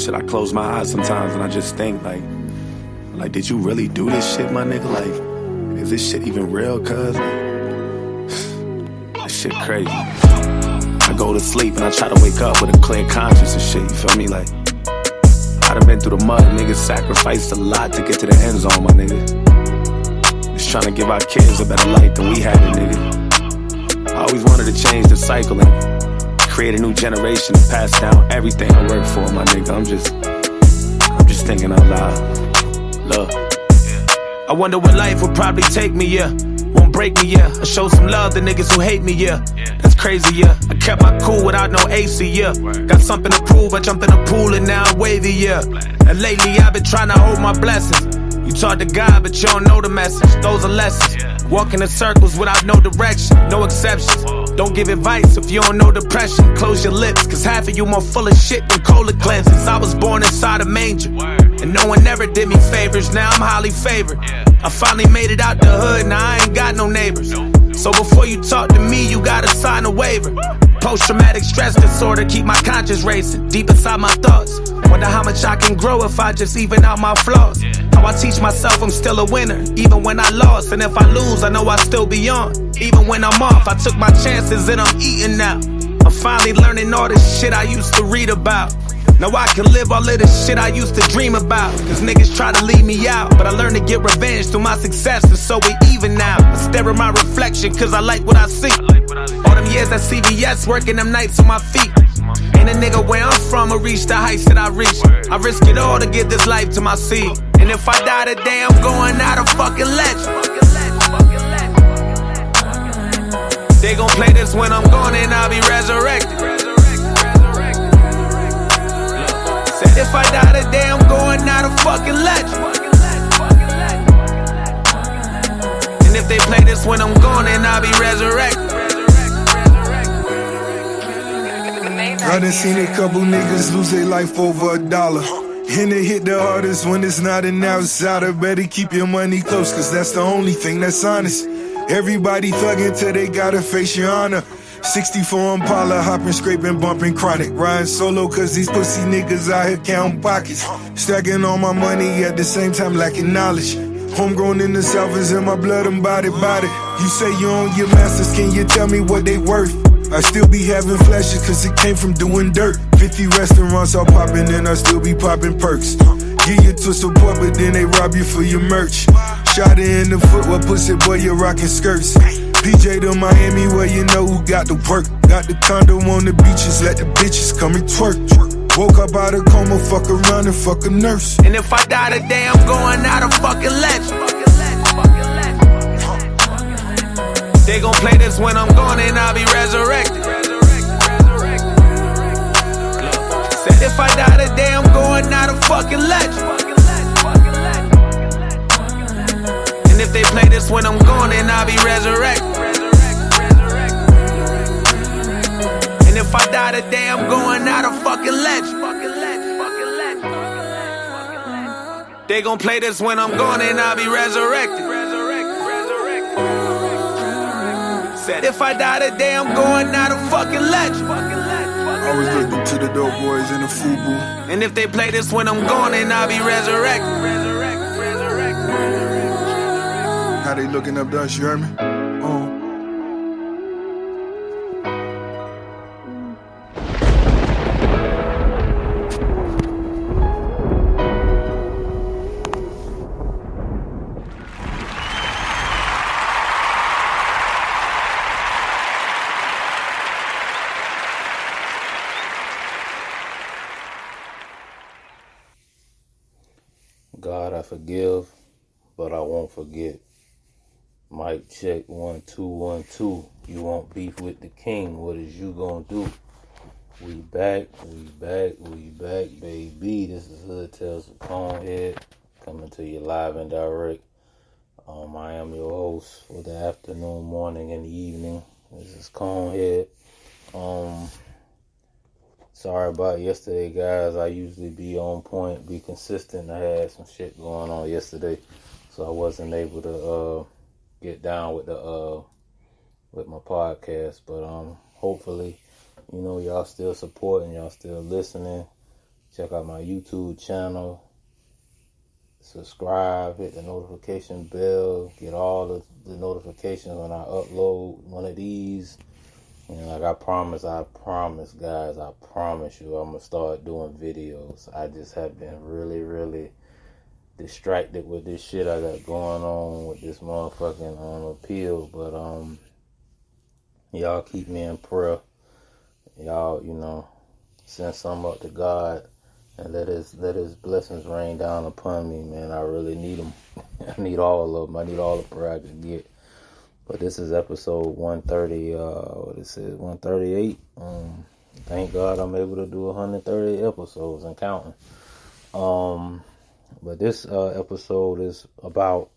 Shit, I close my eyes sometimes and I just think like, did you really do this shit, my nigga? Like, is this shit even real, cuz? This shit crazy. I go to sleep and I try to wake up with a clear conscience and shit, you feel me? Like, I done been through the mud, niggas sacrificed a lot to get to the end zone, my nigga. Just trying to give our kids a better life than we had it, nigga. I always wanted to change the cycle and create a new generation and pass down everything I work for, my nigga. I'm just thinking out loud. Look, I wonder what life would probably take me, yeah. Won't break me, yeah. I show some love to niggas who hate me, yeah. That's crazy, yeah. I kept my cool without no AC, yeah. Got something to prove, I jumped in the pool and now I'm wavy, yeah. And lately I've been trying to hold my blessings. You talk to God, but you don't know the message. Those are lessons. Walking in circles without no direction, no exceptions. Don't give advice if you don't know depression. Close your lips, cause half of you more full of shit than cola cleanses. I was born inside a manger, and no one ever did me favors. Now I'm highly favored. I finally made it out the hood, now I ain't got no neighbors. So before you talk to me, you gotta sign a waiver. Post-traumatic stress disorder, keep my conscience racing deep inside my thoughts. Wonder how much I can grow if I just even out my flaws. How I teach myself I'm still a winner, even when I lost. And if I lose, I know I'll still be on. Even when I'm off, I took my chances and I'm eating now. I'm finally learning all this shit I used to read about. Now I can live all of this shit I used to dream about. Cause niggas try to leave me out, but I learned to get revenge through my success, and so we even now. I stare at my reflection cause I like what I see. All them years at CVS, working them nights on my feet. Ain't a nigga where I'm from will reach the heights that I reached. I risk it all to give this life to my seed. And if I die today, I'm going out a fucking legend. They gon' play this when I'm gone and I'll be resurrected. Said if I die today, I'm going out a fucking legend. And if they play this when I'm gone, then I'll be resurrected. I done seen a couple niggas lose their life over $1. And it hit the hardest when it's not an outsider. Better keep your money close, cause that's the only thing that's honest. Everybody thuggin' till they gotta face your honor. 64 Impala, hopping, scraping, bumping chronic. Riding solo cause these pussy niggas out here counting pockets. Stacking all my money at the same time lacking knowledge. Homegrown in the South is in my blood and body. You say you own your masters, can you tell me what they worth? I still be having flashes cause it came from doing dirt. 50 restaurants all popping and I still be popping perks. Give you to support but then they rob you for your merch. Shot it in the foot, what pussy boy you rocking skirts. PJ to Miami where you know who got the work. Got the condo on the beaches, let the bitches come and twerk. Woke up out of coma, fuck around and fuck a nurse. And if I die today, I'm going out a fucking legend. They gon' play this when I'm gone and I'll be resurrected. Said if I die today, I'm going out a fucking legend. And if they play this when I'm gone, then I'll be resurrected. And if I die today, I'm going out a fucking legend. They gon' play this when I'm gone and I'll be resurrected. Said if I die today, I'm going out a fucking legend. I was looking to the dope boys in the FUBU. And if they play this when I'm gone, then I'll be resurrected. How they looking up to us, you heard me? God, I forgive, but I won't forget. Mic check 1 2 1 2. You want beef with the king? What is you gonna do? We back, baby. This is Hood Tales with ConeHead coming to you live and direct. I am your host for the afternoon, morning, and evening. This is ConeHead. Sorry about yesterday, guys. I usually be on point, be consistent. I had some shit going on yesterday, so I wasn't able to get down with the with my podcast. But hopefully, y'all still supporting, y'all still listening. check out my YouTube channel. Subscribe, hit the notification bell, get all the notifications when I upload one of these. And like I promise, guys, I promise you, I'm going to start doing videos. I just have been really, really distracted with this shit I got going on with this motherfucking appeal. But y'all keep me in prayer. Y'all, send some up to God. And let his blessings rain down upon me, man. I really need them. I need all of them. I need all the prayer I can get. But this is episode 130, 138. Thank God I'm able to do 130 episodes and counting. But this episode is about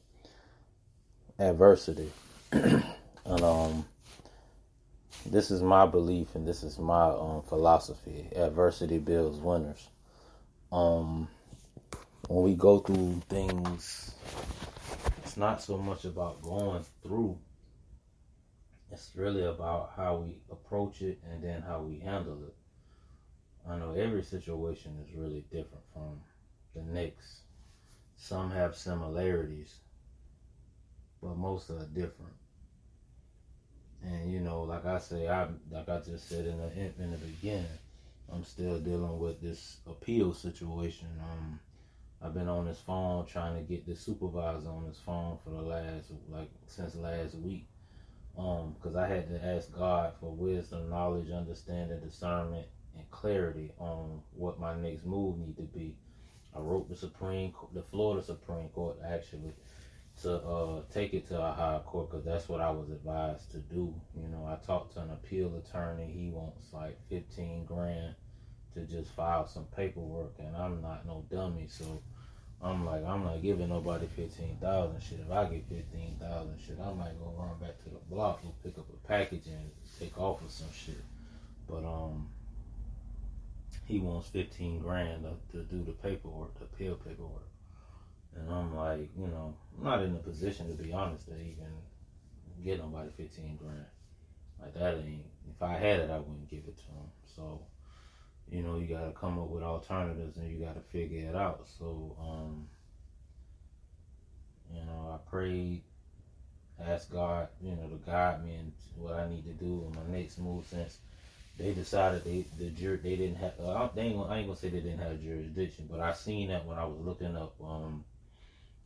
adversity. And this is my belief and this is my philosophy. Adversity builds winners. When we go through things, it's not so much about going through. It's really about how we approach it and then how we handle it. I know every situation is really different from the next. Some have similarities, but most are different. And like I say, like I just said in the beginning, I'm still dealing with this appeal situation. I've been on this phone trying to get the supervisor on this phone for since last week. Because I had to ask God for wisdom, knowledge, understanding, discernment, and clarity on what my next move need to be. I wrote the Florida Supreme Court actually to take it to a higher court because that's what I was advised to do. I talked to an appeal attorney. He wants like $15,000 to just file some paperwork, and I'm not no dummy, so I'm not giving nobody 15,000 shit. If I get 15,000 shit, I might go run back to the block and pick up a package and take off with some shit. But he wants 15 grand to do the paperwork, the appeal paperwork. And I'm like, I'm not in a position, to be honest, to even get nobody 15 grand. Like that ain't, if I had it, I wouldn't give it to him. So, you gotta come up with alternatives and you gotta figure it out. So, I prayed, asked God, to guide me in what I need to do in my next move, since they decided they didn't have, I ain't gonna say they didn't have jurisdiction, but I seen that when I was looking up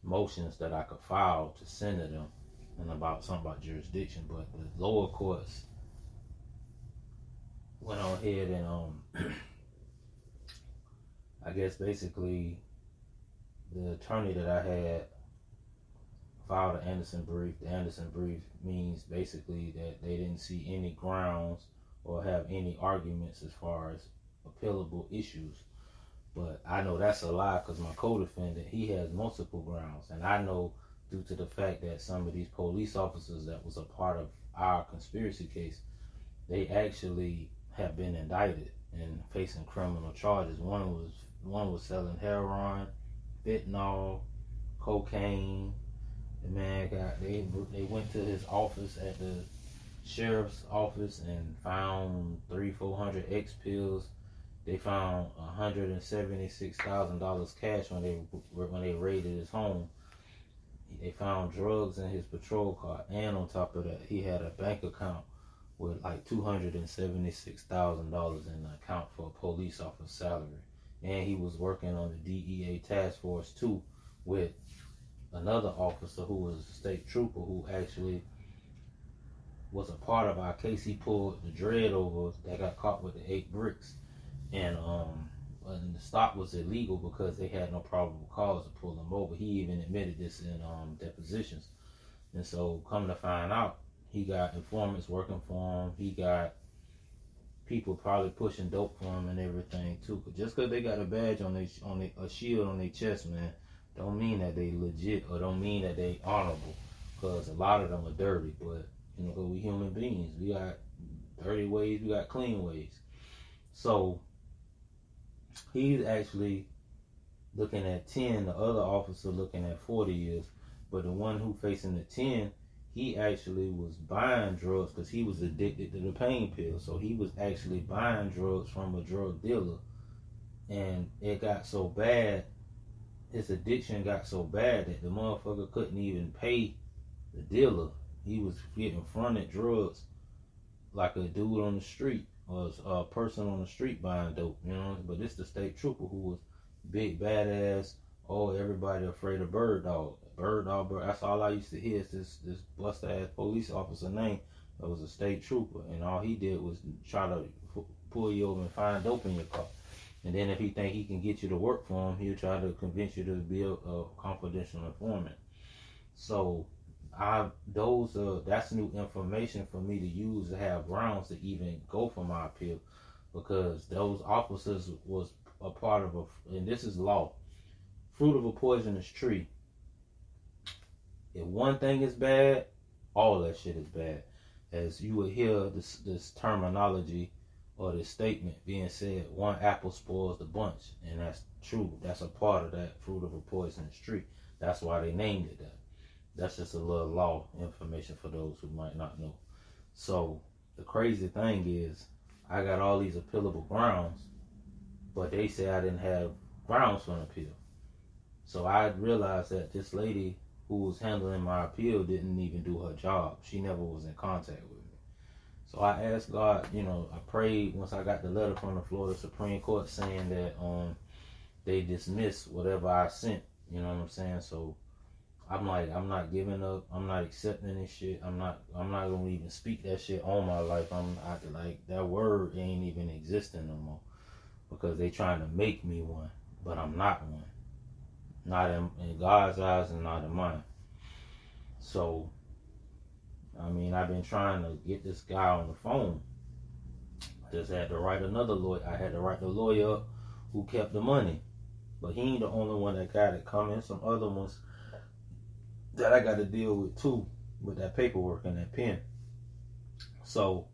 motions that I could file to send to them and something about jurisdiction. But the lower courts went on ahead and I guess basically the attorney that I had filed an Anderson brief. The Anderson brief means basically that they didn't see any grounds or have any arguments as far as appealable issues. But I know that's a lie because my co-defendant, he has multiple grounds. And I know due to the fact that some of these police officers that was a part of our conspiracy case, they actually have been indicted and facing criminal charges. One was selling heroin, fentanyl, cocaine. The man they went to his office at the sheriff's office and found 300-400 X pills. They found $176,000 cash when they raided his home. They found drugs in his patrol car, and on top of that, he had a bank account with like $276,000 in the account for a police officer's salary. And he was working on the DEA task force too with another officer who was a state trooper who actually was a part of our case. He pulled the dread over that got caught with the 8 bricks. And the stop was illegal because they had no probable cause to pull him over. He even admitted this in depositions. And so, come to find out, he got informants working for him. He got people probably pushing dope for him and everything too. But just because they got a badge on a shield on their chest, man, don't mean that they legit or don't mean that they honorable. Because a lot of them are dirty. But we human beings. We got dirty ways. We got clean ways. So he's actually looking at 10, the other officer looking at 40 years. But the one who facing the 10, he actually was buying drugs because he was addicted to the pain pills. So he was actually buying drugs from a drug dealer And it got so bad, his addiction got so bad that the motherfucker couldn't even pay the dealer. He was getting fronted drugs like a dude on the street or a person on the street buying dope, you know. But this the state trooper who was big badass. Oh, everybody afraid of Bird Dog. Bird Dog, Bird. That's all I used to hear is this bust ass police officer name that was a state trooper, and all he did was try to pull you over and find dope in your car. And then if he think he can get you to work for him, he'll try to convince you to be a confidential informant. So that's new information for me to use to have grounds to even go for my appeal, because those officers was a part of and this is law. Fruit of a poisonous tree. If one thing is bad, all that shit is bad. As you would hear this terminology or this statement being said, one apple spoils the bunch. And that's true. That's a part of that fruit of a poisonous tree. That's why they named it that. That's just a little law information for those who might not know. So the crazy thing is, I got all these appealable grounds, but they say I didn't have grounds for an appeal. So I realized that this lady who was handling my appeal didn't even do her job. She never was in contact with me. So I asked God, I prayed once I got the letter from the Florida Supreme Court saying that they dismissed whatever I sent. You know what I'm saying? So I'm like, I'm not giving up. I'm not accepting this shit. I'm not gonna even speak that shit on my life. Like that word ain't even existing no more, because they trying to make me one, but I'm not one. Not in God's eyes and not in mine. So, I've been trying to get this guy on the phone. I just had to write another lawyer. I had to write the lawyer up who kept the money. But he ain't the only one that got it coming. Some other ones that I got to deal with too, with that paperwork and that pen. So,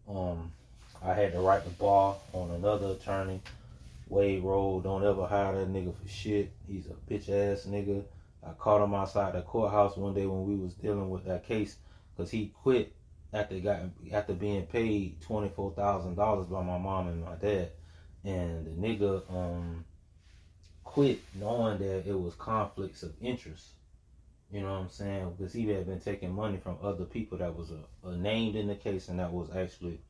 I had to write the bar on another attorney. Wade Road, don't ever hire that nigga for shit. He's a bitch ass nigga. I caught him outside the courthouse one day when we was dealing with that case, because he quit after being paid $24,000 by my mom and my dad. And the nigga quit knowing that it was conflicts of interest. You know what I'm saying? Because he had been taking money from other people that was named in the case and that was actually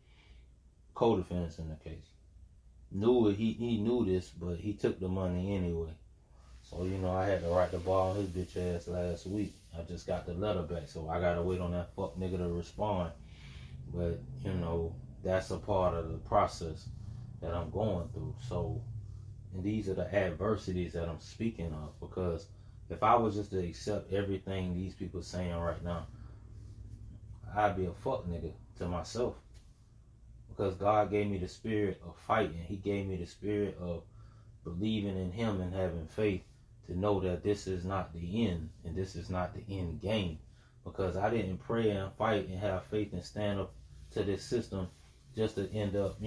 co-defendants in the case. He knew this, but he took the money anyway. So, I had to write the ball on his bitch ass last week. I just got the letter back, so I gotta wait on that fuck nigga to respond. But, that's a part of the process that I'm going through. So, and these are the adversities that I'm speaking of, because if I was just to accept everything these people saying right now, I'd be a fuck nigga to myself. Because God gave me the spirit of fighting. He gave me the spirit of believing in him and having faith to know that this is not the end and this is not the end game. Because I didn't pray and fight and have faith and stand up to this system just to end up,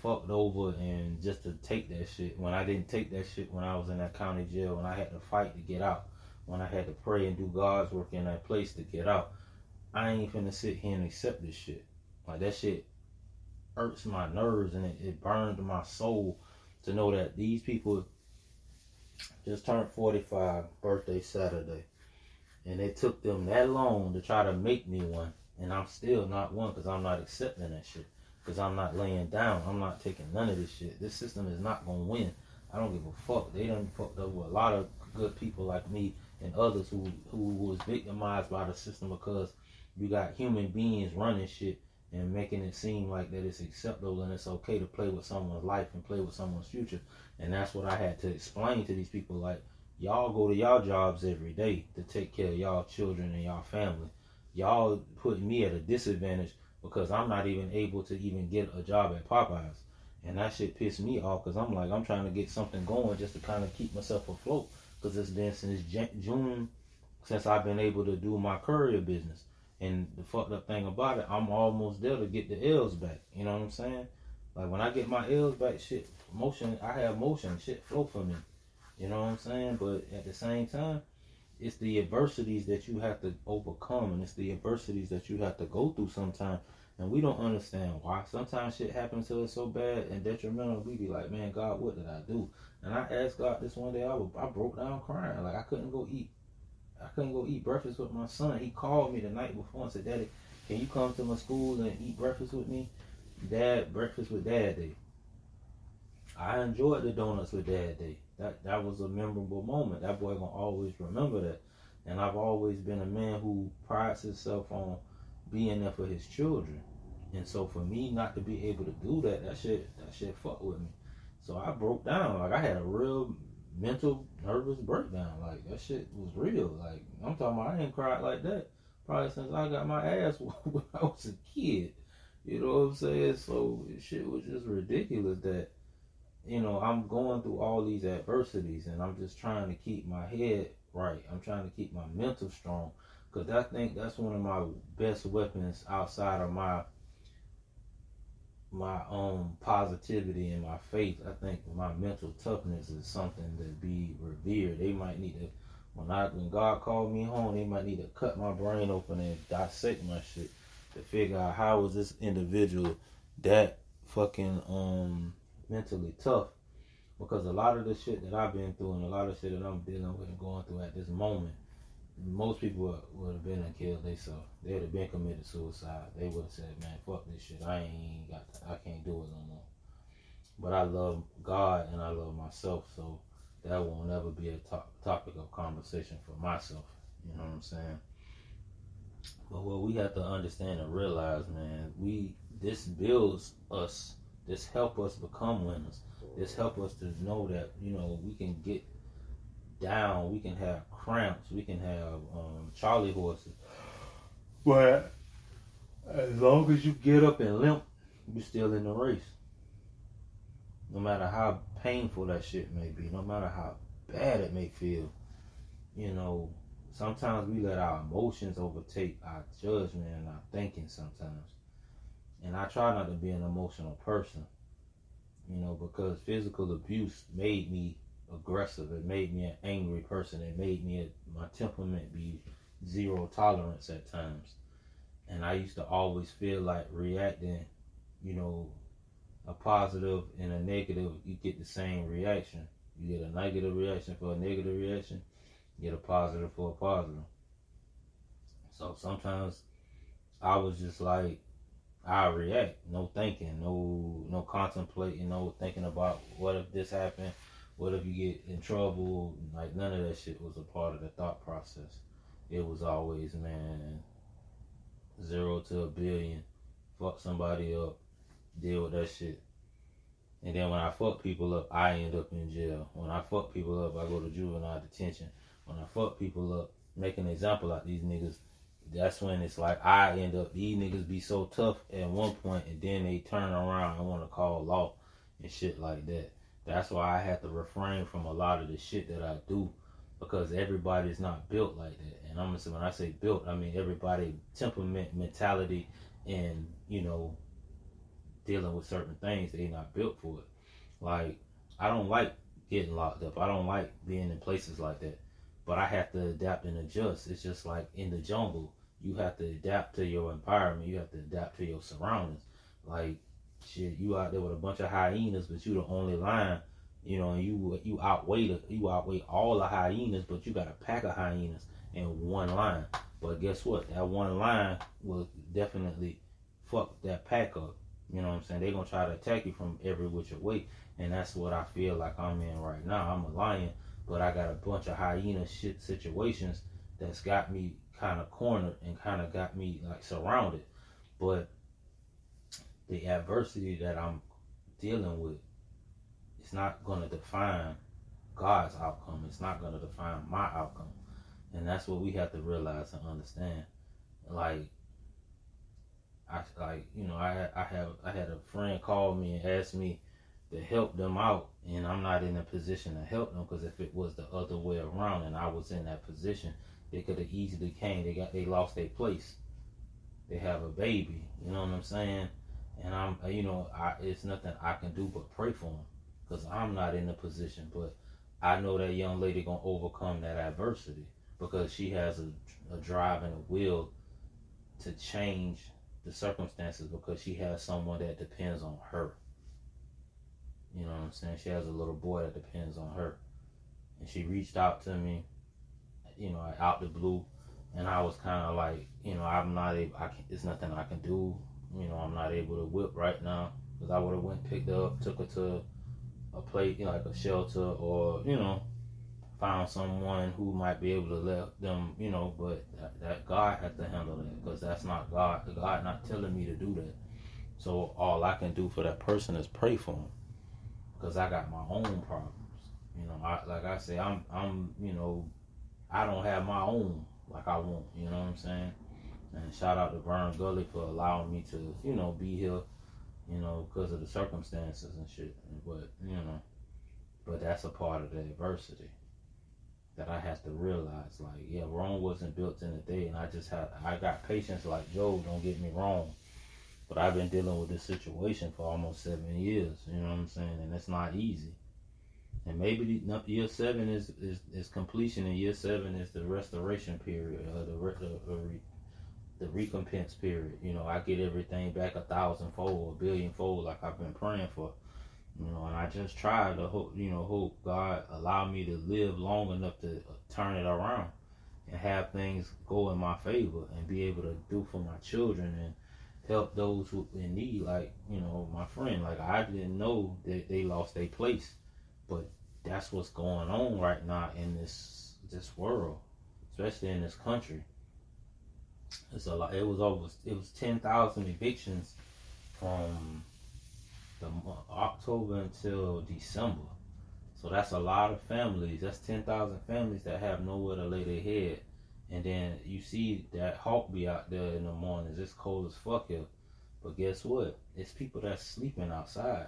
fucked over and just to take that shit. When I didn't take that shit when I was in that county jail, when I had to fight to get out, when I had to pray and do God's work in that place to get out, I ain't finna sit here and accept this shit. Like, that shit hurts my nerves and it burned my soul to know that these people just turned 45, birthday Saturday, and it took them that long to try to make me one, and I'm still not one, because I'm not accepting that shit, because I'm not laying down. I'm not taking none of this shit. This system is not gonna win. I don't give a fuck. They done fucked up with a lot of good people like me and others who was victimized by the system, because you got human beings running shit and making it seem like that it's acceptable and it's okay to play with someone's life and play with someone's future. And that's what I had to explain to these people. Like, y'all go to y'all jobs every day to take care of y'all children and y'all family. Y'all putting me at a disadvantage because I'm not even able to even get a job at Popeyes. And that shit pissed me off, because I'm trying to get something going just to kind of keep myself afloat, because it's been since June since I've been able to do my courier business. And the fucked up thing about it, I'm almost there to get the L's back. You know what I'm saying? Like, when I get my L's back, shit, I have motion, shit flow for me. You know what I'm saying? But at the same time, it's the adversities that you have to overcome, and it's the adversities that you have to go through sometimes. And we don't understand why. Sometimes shit happens to us so bad and detrimental. We be like, man, God, what did I do? And I asked God this one day. I broke down crying. Like I couldn't go eat breakfast with my son. He called me the night before and said, Daddy, can you come to my school and eat breakfast with me? Dad, breakfast with Dad Day. I enjoyed the donuts with Dad Day. That was a memorable moment. That boy gonna always remember that. And I've always been a man who prides himself on being there for his children. And so for me not to be able to do that shit fucked with me. So I broke down. Like I had a real mental nervous breakdown. Like that shit was real. Like I'm talking about, I ain't cried like that probably since I got my ass when I was a kid. You know what I'm saying? So shit was just ridiculous that, you know, I'm going through all these adversities and I'm just trying to keep my head right. I'm trying to keep my mental strong, because I think that's one of my best weapons outside of my own positivity and my faith. I think my mental toughness is something to be revered. They might need to, when God called me home, they might need to cut my brain open and dissect my shit to figure out how was this individual that fucking mentally tough. Because a lot of the shit that I've been through and a lot of shit that I'm dealing with and going through at this moment, most people would have been and killed themselves. They would have been committed suicide. They would have said, man, fuck this shit. I can't do it no more. But I love God and I love myself, so that will never be a topic of conversation for myself. You know what I'm saying? But what we have to understand and realize, man, this builds us. This help us become winners. This help us to know that, you know, we can get down, we can have cramps, we can have Charlie horses. But as long as you get up and limp, you're still in the race. No matter how painful that shit may be, no matter how bad it may feel, you know, sometimes we let our emotions overtake our judgment and our thinking sometimes. And I try not to be an emotional person, you know, because physical abuse made me aggressive. It made me an angry person. It made me my temperament be zero tolerance at times. And I used to always feel like reacting, you know, a positive and a negative, you get the same reaction. You get a negative reaction for a negative reaction, you get a positive for a positive. So sometimes I was just like, I react, no thinking, no contemplating, no thinking about what if this happened, what if you get in trouble. Like none of that shit was a part of the thought process. It was always, man, 0 to a billion, fuck somebody up, deal with that shit. And then when I fuck people up, I end up in jail. When I fuck people up, I go to juvenile detention. When I fuck people up, make an example out these niggas, that's when it's like I end up, these niggas be so tough at one point and then they turn around and want to call law and shit like that. That's why I have to refrain from a lot of the shit that I do, because everybody's not built like that. And I'm gonna say, when I say built, I mean everybody temperament, mentality, and, you know, dealing with certain things, they not built for it. Like, I don't like getting locked up. I don't like being in places like that. But I have to adapt and adjust. It's just like in the jungle. You have to adapt to your environment. You have to adapt to your surroundings. Like, shit, you out there with a bunch of hyenas, but you the only lion. You know, and you outweigh all the hyenas, but you got a pack of hyenas and one lion. But guess what? That one lion will definitely fuck that pack up. You know what I'm saying? They're going to try to attack you from every which way. And that's what I feel like I'm in right now. I'm a lion, but I got a bunch of hyena shit situations that's got me kind of cornered and kind of got me like surrounded. But the adversity that I'm dealing with, it's not going to define God's outcome. It's not going to define my outcome. And that's what we have to realize and understand. Like, I had a friend call me and ask me to help them out, and I'm not in a position to help them, because if it was the other way around and I was in that position, they could have easily came. They lost their place. They have a baby. You know what I'm saying? And it's nothing I can do but pray for them, because I'm not in a position. But I know that young lady gonna overcome that adversity. because she has a drive and a will to change the circumstances because she has someone that depends on her. You know what I'm saying? She has a little boy that depends on her. And she reached out to me, out the blue. And I was kind of like, I'm not able, there's nothing I can do. I'm not able to whip right now. Because I would have went, picked her up, took her to a place, like a shelter or, found someone who might be able to let them, but that God had to handle that because that's not God. God not telling me to do that. So all I can do for that person is pray for them because I got my own problems. Like I say, I'm, I don't have my own like I want. You know what I'm saying? And shout out to Vern Gully for allowing me to, be here, because of the circumstances and shit. But that's a part of the adversity that I have to realize. Like, yeah, Rome wasn't built in a day, and I got patience like Job. Don't get me wrong, but I've been dealing with this situation for almost 7 years. You know what I'm saying? And it's not easy. And maybe year 7 is completion, and year 7 is the restoration period, the recompense period. I get everything back 1,000-fold, 1,000,000,000-fold, like I've been praying for. And I just try to hope God allow me to live long enough to turn it around and have things go in my favor and be able to do for my children and help those who in need, like, my friend. Like, I didn't know that they lost their place, but that's what's going on right now in this world, especially in this country. It's a lot. It was 10,000 evictions from October until December. So that's a lot of families. That's 10,000 families that have nowhere to lay their head. And then you see that hawk be out there in the mornings. It's cold as fuck here. But guess what? It's people that's sleeping outside.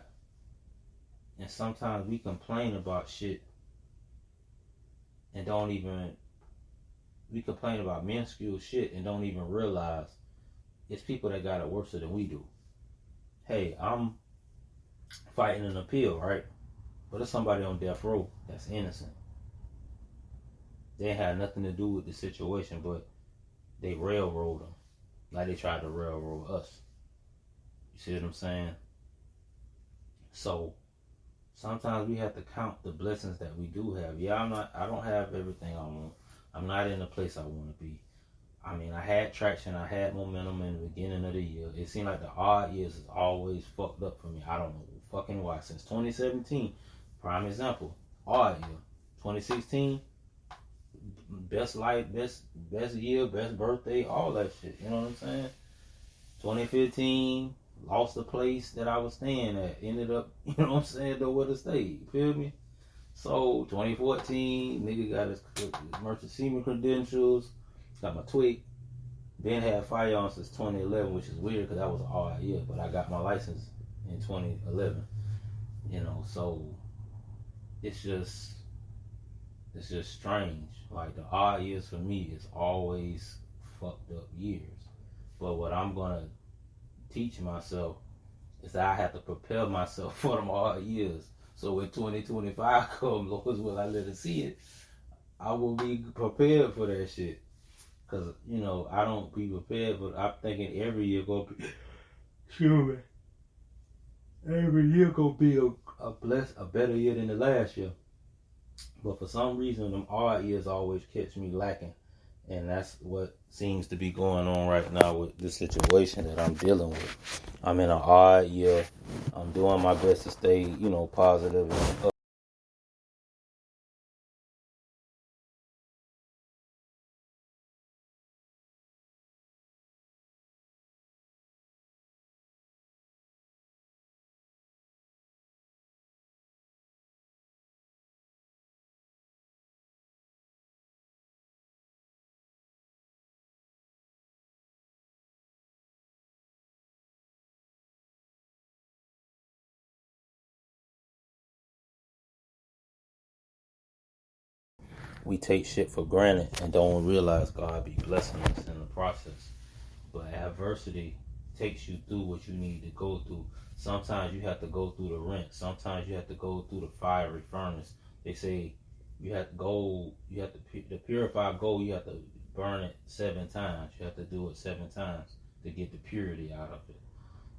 And sometimes we complain about shit and we complain about minuscule shit and don't even realize it's people that got it worse than we do. Hey, I'm fighting an appeal, right? But there's somebody on death row that's innocent. They had nothing to do with the situation, but they railroad them like they tried to railroad us. You see what I'm saying? So sometimes we have to count the blessings that we do have. Yeah, I don't have everything I want. I'm not in the place I want to be. I mean, I had traction, I had momentum in the beginning of the year. It seemed like the odd years is always fucked up for me. I don't know fucking why. Since 2017, prime example, odd year. 2016, best life, best year, best birthday, all that shit. You know what I'm saying? 2015, lost the place that I was staying at. Ended up, you know what I'm saying, nowhere to stay. You feel me? So 2014, nigga got his merchant seaman credentials, got my twig. Been had firearms since 2011, which is weird because that was an odd year, but I got my license in 2011. So it's just strange. Like, the odd years for me is always fucked up years. But what I'm gonna teach myself is that I have to prepare myself for them odd years. So when 2025 comes, Lord's will I let it see it, I will be prepared for that shit. Cause I don't be prepared, but I'm thinking every year gonna be every year gonna be a better year than the last year. But for some reason, them odd years always catch me lacking. And that's what seems to be going on right now with this situation that I'm dealing with. I'm in an odd year. I'm doing my best to stay, positive and up. We take shit for granted and don't realize God be blessing us in the process. But adversity takes you through what you need to go through. Sometimes you have to go through the rinse. Sometimes you have to go through the fiery furnace. They say, You have to gold. You have to purify gold. You have to burn it 7 times. You have to do it 7 times to get the purity out of it.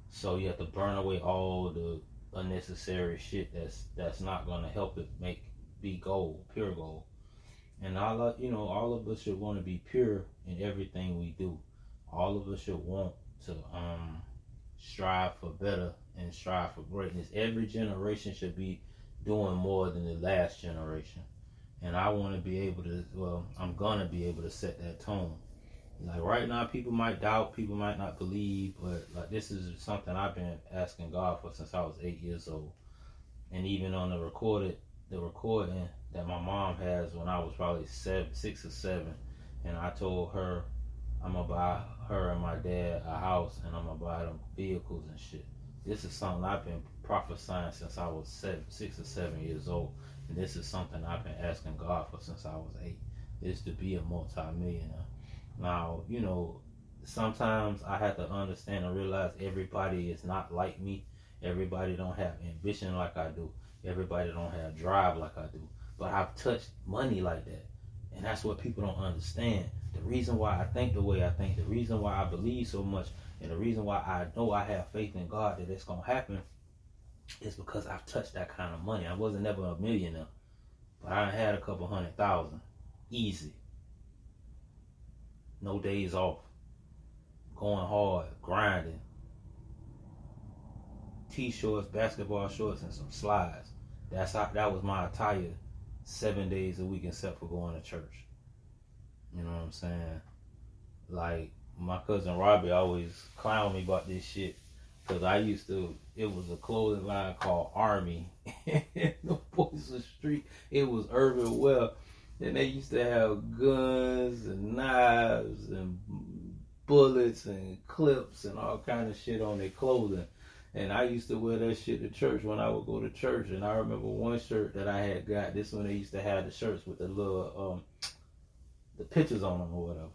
So you have to burn away all the unnecessary shit that's not gonna help it be gold, pure gold. And all of us should want to be pure in everything we do. All of us should want to strive for better and strive for greatness. Every generation should be doing more than the last generation. And I want to be able to, I'm going to be able to set that tone. Like right now, people might doubt, people might not believe, but like this is something I've been asking God for since I was 8 years old. And even on the recording that my mom has when I was probably 6 or 7, and I told her I'm gonna buy her and my dad a house, and I'm gonna buy them vehicles and shit. This is something I've been prophesying since I was 6 or 7 years old, and this is something I've been asking God for since I was 8. Is to be a multi-millionaire. Now, sometimes I have to understand and realize everybody is not like me. Everybody don't have ambition like I do. Everybody don't have drive like I do. But I've touched money like that. And that's what people don't understand. The reason why I think the way I think, the reason why I believe so much, and the reason why I know I have faith in God that it's going to happen is because I've touched that kind of money. I wasn't never a millionaire, but I had a couple 100,000. Easy. No days off. Going hard, grinding. T-shirts, basketball shorts, and some slides. That was my attire 7 days a week except for going to church. You know what I'm saying? Like, my cousin Robbie always clowned me about this shit. Because it was a clothing line called Army. The boys of the street, it was Urban Well. And they used to have guns and knives and bullets and clips and all kind of shit on their clothing. And I used to wear that shit to church when I would go to church. And I remember one shirt that I had got. This one they used to have the shirts with the little the pictures on them or whatever.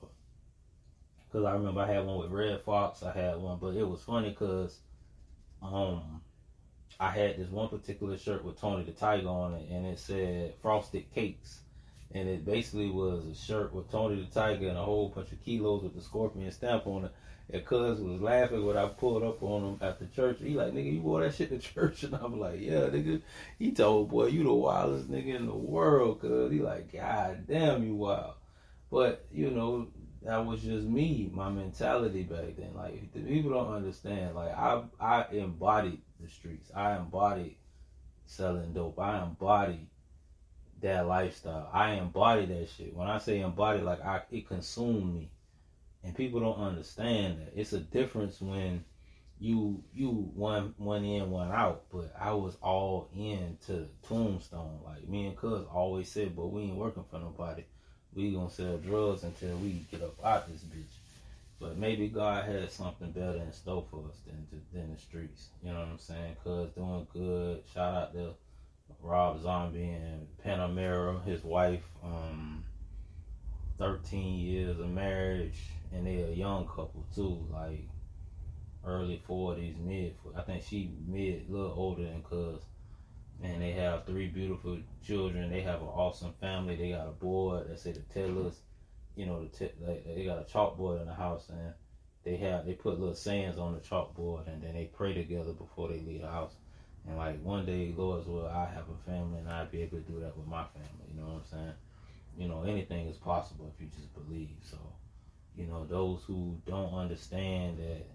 Because I remember I had one with Red Fox. I had one, but it was funny because I had this one particular shirt with Tony the Tiger on it, and it said Frosted Cakes. And it basically was a shirt with Tony the Tiger and a whole bunch of kilos with the scorpion stamp on it. And Cuz was laughing when I pulled up on him after church. He like, nigga, you wore that shit to church? And I'm like, yeah, nigga. He told, boy, you the wildest nigga in the world, Cuz. He like, God damn, you wild. But, that was just me, my mentality back then. Like, the people don't understand. Like, I embodied the streets. I embodied selling dope. I embodied that lifestyle. I embody that shit. When I say embody, like it consumed me. And people don't understand that. It's a difference when you one in, one out. But I was all in to Tombstone. Like me and Cuz always said, but we ain't working for nobody. We gonna sell drugs until we get up out this bitch. But maybe God has something better in store for us than the streets. You know what I'm saying? Cuz doing good. Shout out to Rob Zombie and Panamera, his wife, 13 years of marriage, and they're a young couple too, like early 40s, I think she a little older than Cuz. And they have 3 beautiful children. They have an awesome family. They got a board that say the Tellers, they got a chalkboard in the house, and they put little sayings on the chalkboard, and then they pray together before they leave the house. And like one day, Lord's will, I have a family, and I'd be able to do that with my family. You know what I'm saying? Anything is possible if you just believe. So, those who don't understand that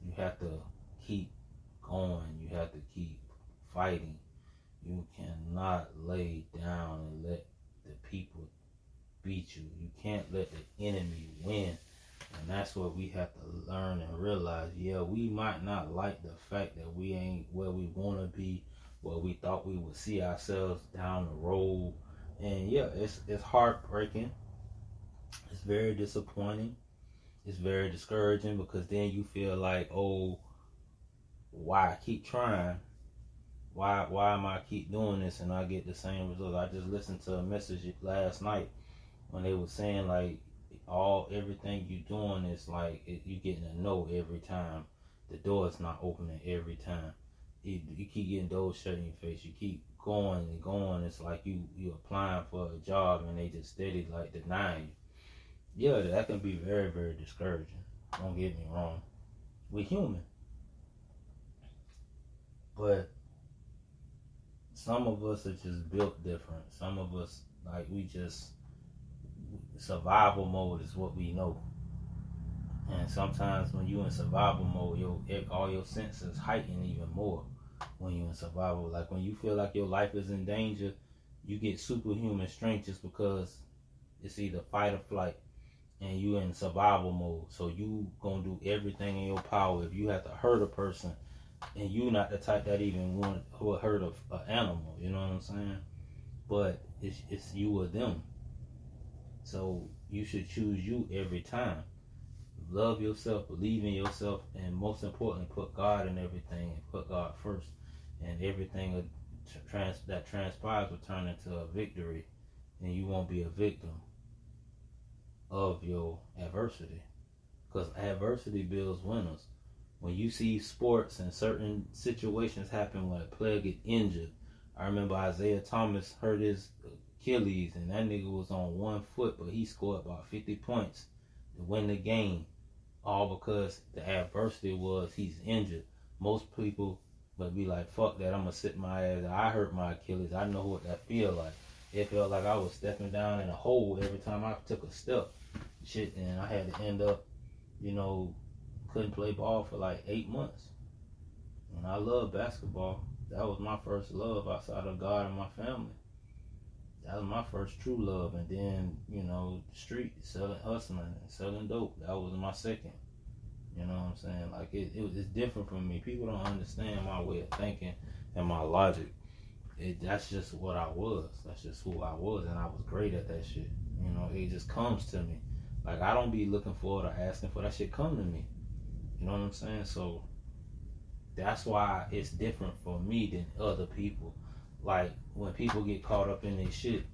you have to keep going, you have to keep fighting. You cannot lay down and let the people beat you. You can't let the enemy win. And that's what we have to learn and realize. Yeah, we might not like the fact that we ain't where we want to be, where we thought we would see ourselves down the road. And yeah, it's heartbreaking. It's very disappointing. It's very discouraging, because then you feel like, oh, why I keep trying? Why am I keep doing this and I get the same results? I just listened to a message last night when they were saying like everything you doing is like you getting a no every time. The door is not opening every time. You keep getting doors shut in your face. You keep going and going. It's like you applying for a job and they just steady like denying you. Yeah, that can be very, very discouraging. Don't get me wrong. We're human. But some of us are just built different. Some of us, like, we just, survival mode is what we know. And sometimes when you in survival mode, all your senses heighten even more when you're in survival. Like when you feel like your life is in danger, you get superhuman strength just because it's either fight or flight, and you in survival mode. So you gonna do everything in your power. If you have to hurt a person, and you not the type that even would hurt an animal, you know what I'm saying? But it's you or them. So you should choose you every time. Love yourself, believe in yourself, and most importantly, put God in everything and put God first. And everything that transpires will turn into a victory, and you won't be a victim of your adversity. Because adversity builds winners. When you see sports and certain situations happen when a player get injured, I remember Isaiah Thomas hurt his Achilles, and that nigga was on 1 foot, but he scored about 50 points to win the game, all because the adversity was he's injured. Most people would be like, fuck that, I'm gonna sit my ass. I hurt my Achilles. I know what that feel like. It felt like I was stepping down in a hole every time I took a step. Shit, and I had to end up, couldn't play ball for like 8 months. And I love basketball. That was my first love outside of God and my family. That was my first true love. And then, street, hustling and selling dope. That was my second. You know what I'm saying? Like, it's different from me. People don't understand my way of thinking and my logic. That's just what I was. That's just who I was. And I was great at that shit. It just comes to me. Like, I don't be looking for it or asking for that shit come to me. You know what I'm saying? So that's why it's different for me than other people. Like when people get caught up in their shit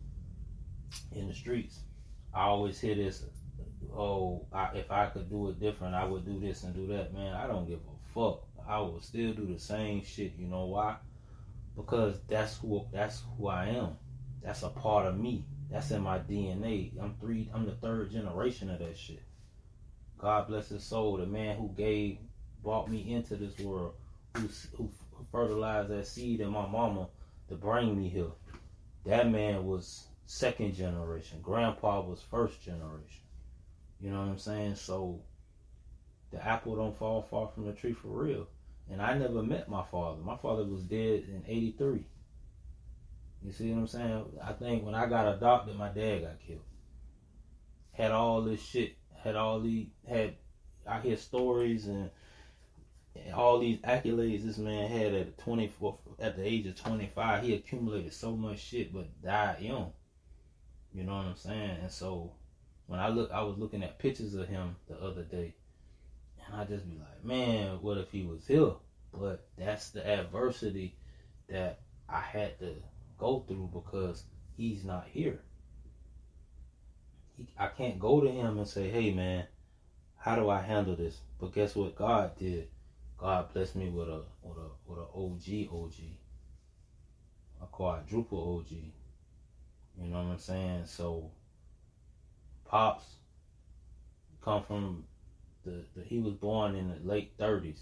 in the streets, I always hear this, if I could do it different, I would do this and do that. Man, I don't give a fuck. I will still do the same shit. You know why? Because that's who I am. That's a part of me. That's in my DNA. I'm the third generation of that shit. God bless his soul, the man who brought me into this world, who fertilized that seed in my mama to bring me here. That man was second generation. Grandpa was first generation. You know what I'm saying? So the apple don't fall far from the tree for real. And I never met my father. My father was dead in 83. You see what I'm saying? I think when I got adopted, my dad got killed. Had all this shit. I hear stories and all these accolades this man had at the age of 25. He accumulated so much shit, but died young. You know what I'm saying? And so when I was looking at pictures of him the other day, and I just be like, man, what if he was here? But that's the adversity that I had to go through because he's not here. I can't go to him and say, hey man, how do I handle this? But guess what God did? God blessed me with a OG, a quadruple OG. You know what I'm saying? So Pops come from he was born in the late 30s.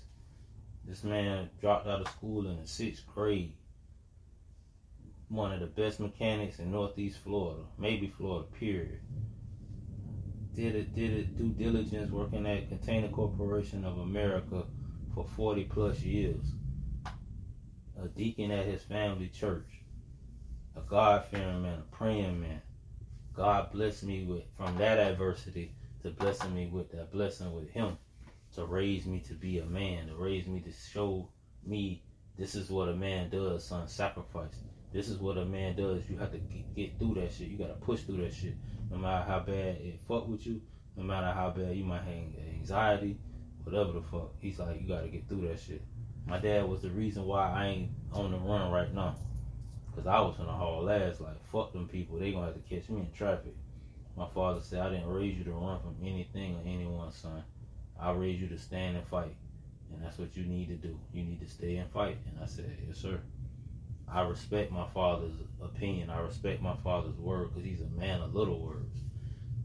This man dropped out of school in the 6th grade. One of the best mechanics in Northeast Florida, maybe Florida, period. Did due diligence working at Container Corporation of America for 40 plus years. A deacon at his family church. A God-fearing man, a praying man. God blessed me from that adversity to blessing me with that blessing with him. To raise me to be a man. To raise me to show me this is what a man does, son, sacrifice. This is what a man does. You have to get through that shit. You got to push through that shit. No matter how bad it fuck with you, no matter how bad you might have anxiety, whatever the fuck. He's like, you got to get through that shit. My dad was the reason why I ain't on the run right now. Because I was finna haul ass like, fuck them people. They gonna have to catch me in traffic. My father said, I didn't raise you to run from anything or anyone, son. I raised you to stand and fight. And that's what you need to do. You need to stay and fight. And I said, yes, sir. I respect my father's opinion. I respect my father's word because he's a man of little words.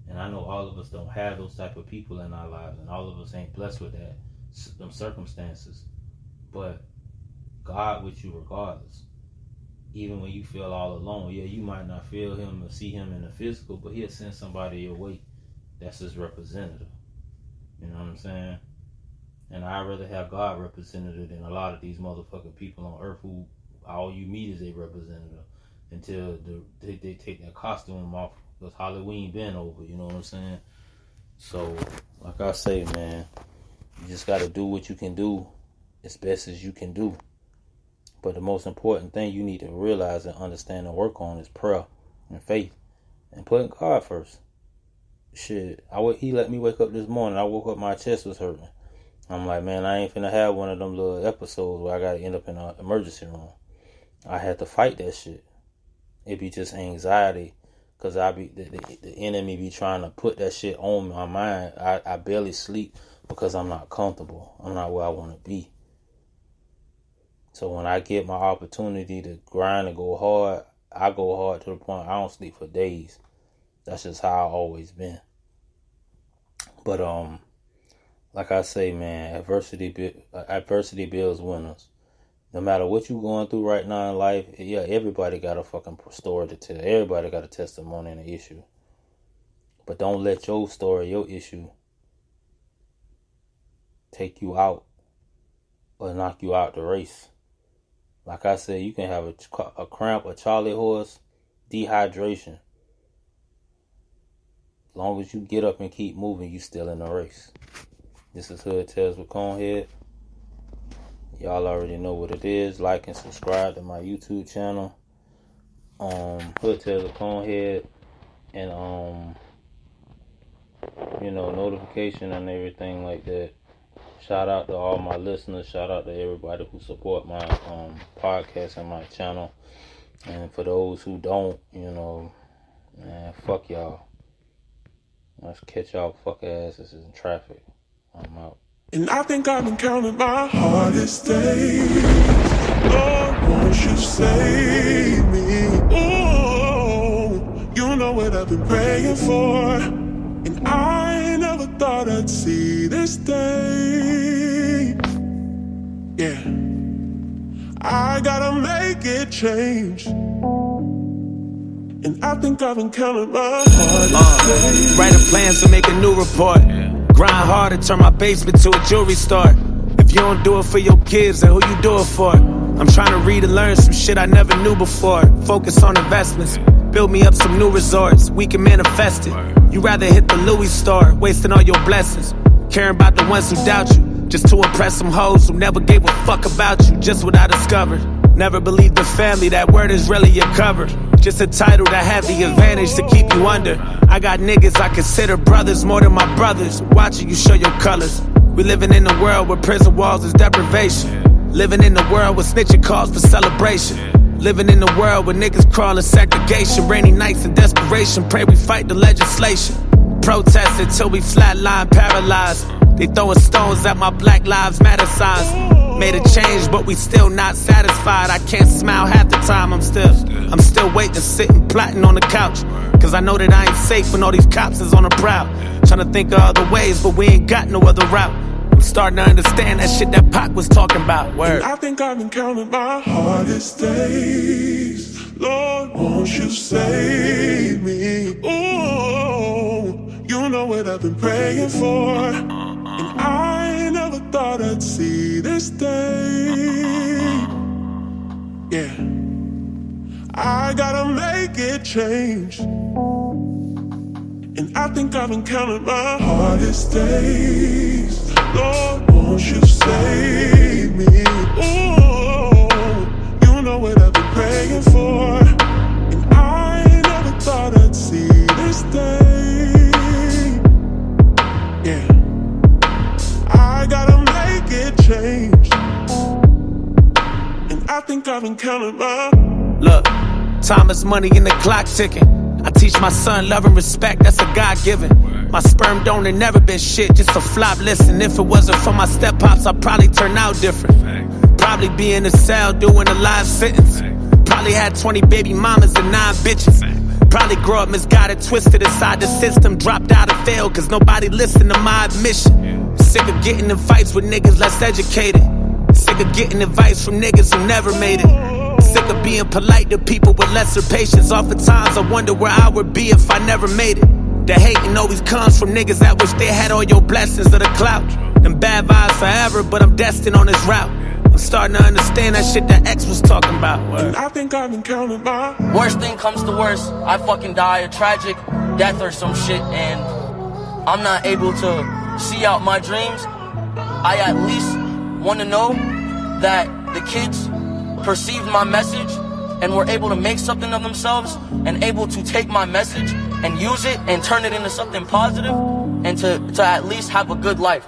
And I know all of us don't have those type of people in our lives, and all of us ain't blessed with them circumstances. But God with you regardless. Even when you feel all alone, yeah, you might not feel him or see him in the physical, but he'll send somebody your way that's his representative. You know what I'm saying? And I'd rather have God representative than a lot of these motherfucking people on earth who all you meet is a representative until they take their costume off because Halloween been over, you know what I'm saying? So, like I say, man, you just got to do what you can do as best as you can do. But the most important thing you need to realize and understand and work on is prayer and faith and putting God first. Shit, he let me wake up this morning. I woke up, my chest was hurting. I'm like, man, I ain't finna have one of them little episodes where I gotta end up in an emergency room. I had to fight that shit. It be just anxiety, cause the enemy be trying to put that shit on my mind. I barely sleep because I'm not comfortable. I'm not where I want to be. So when I get my opportunity to grind and go hard, I go hard to the point I don't sleep for days. That's just how I've always been. But like I say, man, adversity builds winners. No matter what you're going through right now in life, yeah, everybody got a fucking story to tell. Everybody got a testimony and an issue. But don't let your story, your issue, take you out or knock you out the race. Like I said, you can have a cramp, a Charlie horse, dehydration. As long as you get up and keep moving, you still in the race. This is Hood Tales with ConeHead. Y'all already know what it is. Like and subscribe to my YouTube channel. Hood Tales with ConeHead. And, notification and everything like that. Shout out to all my listeners. Shout out to everybody who support my podcast and my channel. And for those who don't, man, fuck y'all. Let's catch y'all fuck asses in traffic. I'm out. And I think I've been counting my hardest days. Lord, won't you save me? Ooh, you know what I've been praying for. And I never thought I'd see this day. Yeah, I gotta make it change. And I think I've been counting my hardest days. Writing plans to make a new report. Grind hard to turn my basement to a jewelry store. If you don't do it for your kids, then who you do it for? I'm trying to read and learn some shit I never knew before. Focus on investments, build me up some new resorts. We can manifest it. You rather hit the Louis store, wasting all your blessings. Caring about the ones who doubt you, just to impress some hoes who never gave a fuck about you. Just what I discovered. Never believed the family, that word is really your cover. Just a title that have the advantage to keep you under. I got niggas I consider brothers more than my brothers. Watching you show your colors. We living in a world where prison walls is deprivation. Living in a world with snitching calls for celebration. Living in a world where niggas crawl in segregation. Rainy nights and desperation, pray we fight the legislation. Protest until we flatline paralyzed. They throwing stones at my Black Lives Matter signs. Made a change, but we still not satisfied. I can't smile half the time. I'm still waiting, sitting, plotting on the couch. Cause I know that I ain't safe when all these cops is on the prowl. Trying to think of other ways, but we ain't got no other route. I'm starting to understand that shit that Pac was talking about. Word. And I think I've been counting my hardest days. Lord, won't you save me? Ooh, you know what I've been praying for. And I never thought I'd see this day. Yeah, I gotta make it change. And I think I've been counting my hardest days. Lord, won't you save me? Ooh, you know what I've been praying for. And I never thought I'd see this day. Yeah, I gotta make it change. And I think I've been counting my... Look, time is money and the clock ticking. I teach my son love and respect, that's a God-given. My sperm donor never been shit, just a flop. Listen, if it wasn't for my step-pops, I'd probably turn out different. Probably be in a cell doing a live sentence. Probably had 20 baby mamas and 9 bitches. Probably grew up misguided, twisted inside the system. Dropped out and failed cause nobody listened to my admission. Sick of getting in fights with niggas less educated. Sick of getting advice from niggas who never made it. Sick of being polite to people with lesser patience. Oftentimes I wonder where I would be if I never made it. The hating always comes from niggas that wish they had all your blessings of the clout. Them bad vibes forever, but I'm destined on this route. I'm starting to understand that shit that X was talking about. And I think I've been counting my worst thing comes to worst, I fucking die a tragic death or some shit, and I'm not able to see out my dreams. I at least want to know that the kids perceived my message and were able to make something of themselves and able to take my message and use it and turn it into something positive and to at least have a good life.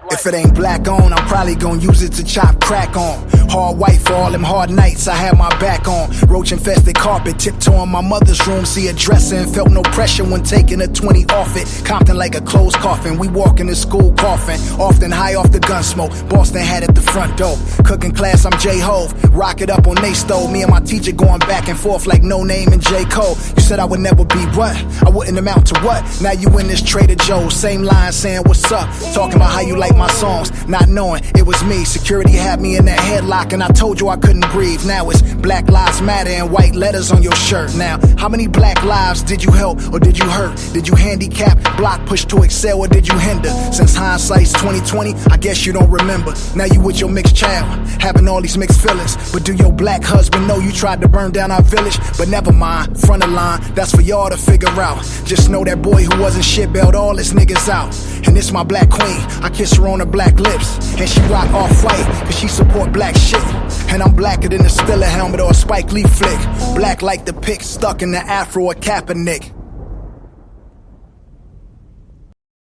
If it ain't black on, I'm probably gonna use it to chop crack on. Hard white for all them hard nights I had my back on. Roach infested carpet, tiptoeing my mother's room. See a dresser and felt no pressure when taking a 20 off it. Compton like a closed coffin, we walking to school coughing. Often high off the gun smoke, Boston had at the front door. Cooking class, I'm J-Hove, rock it up on they stove. Me and my teacher going back and forth like No Name and J. Cole. You said I would never be what? I wouldn't amount to what? Now you in this Trader Joe's, same line saying what's up. Talking about how you like my songs, not knowing it was me. Security had me in that headlock and I told you I couldn't breathe. Now it's Black Lives Matter and white letters on your shirt. Now, how many black lives did you help or did you hurt? Did you handicap, block, push to excel, or did you hinder? Since hindsight's 2020, I guess you don't remember. Now you with your mixed child, having all these mixed feelings. But do your black husband know you tried to burn down our village? But never mind, front of line, that's for y'all to figure out. Just know that boy who wasn't shit bailed all his niggas out. And this my black queen, I kiss her on her black lips. And she rock off-white, cause she support black shit. And I'm blacker than a Stiller helmet or a Spike Lee flick. Black like the pick stuck in the afro or Kaepernick.